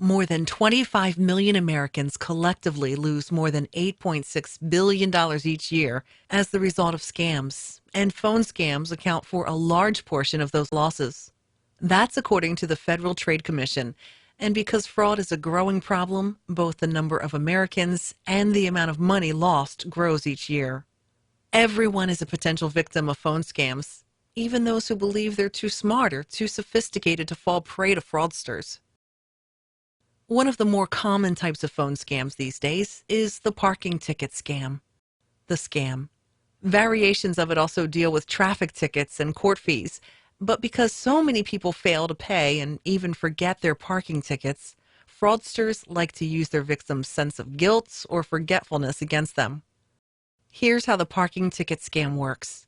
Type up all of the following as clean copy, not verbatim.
More than 25 million Americans collectively lose more than $8.6 billion each year as the result of scams, and phone scams account for a large portion of those losses. That's according to the Federal Trade Commission. And because fraud is a growing problem, both the number of Americans and the amount of money lost grows each year. Everyone is a potential victim of phone scams, even those who believe they're too smart or too sophisticated to fall prey to fraudsters. One of the more common types of phone scams these days is the parking ticket scam. The scam. Variations of it also deal with traffic tickets and court fees, but because so many people fail to pay and even forget their parking tickets, fraudsters like to use their victims' sense of guilt or forgetfulness against them. Here's how the parking ticket scam works.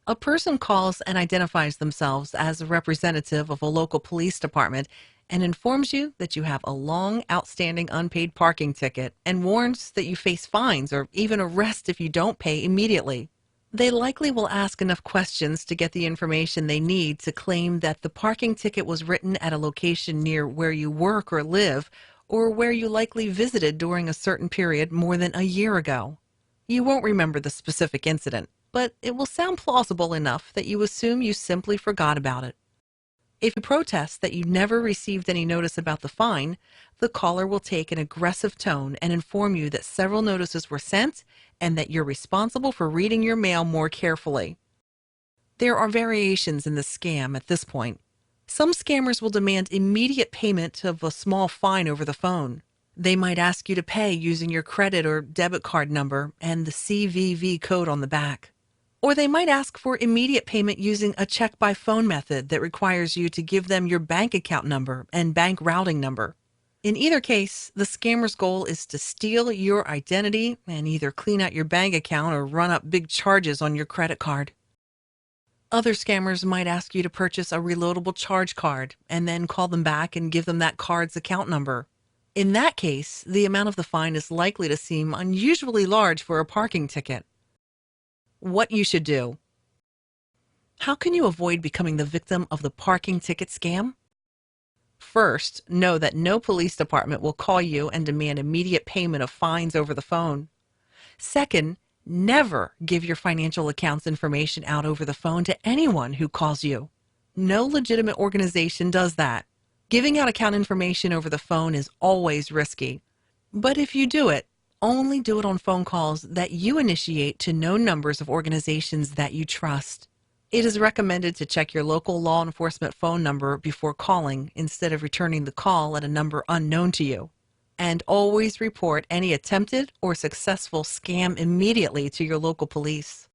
A person calls and identifies themselves as a representative of a local police department and informs you that you have a long, outstanding unpaid parking ticket and warns that you face fines or even arrest if you don't pay immediately. They likely will ask enough questions to get the information they need to claim that the parking ticket was written at a location near where you work or live, or where you likely visited during a certain period more than a year ago. You won't remember the specific incident, but it will sound plausible enough that you assume you simply forgot about it. If you protest that you never received any notice about the fine, the caller will take an aggressive tone and inform you that several notices were sent and that you're responsible for reading your mail more carefully. There are variations in the scam at this point. Some scammers will demand immediate payment of a small fine over the phone. They might ask you to pay using your credit or debit card number and the CVV code on the back. Or they might ask for immediate payment using a check by phone method that requires you to give them your bank account number and bank routing number. In either case, the scammer's goal is to steal your identity and either clean out your bank account or run up big charges on your credit card. Other scammers might ask you to purchase a reloadable charge card and then call them back and give them that card's account number. In that case, the amount of the fine is likely to seem unusually large for a parking ticket. What you should do. How can you avoid becoming the victim of the parking ticket scam? First, know that no police department will call you and demand immediate payment of fines over the phone. Second, never give your financial accounts information out over the phone to anyone who calls you. No legitimate organization does that. Giving out account information over the phone is always risky. But if you do it, only do it on phone calls that you initiate to known numbers of organizations that you trust. It is recommended to check your local law enforcement phone number before calling instead of returning the call at a number unknown to you. And always report any attempted or successful scam immediately to your local police.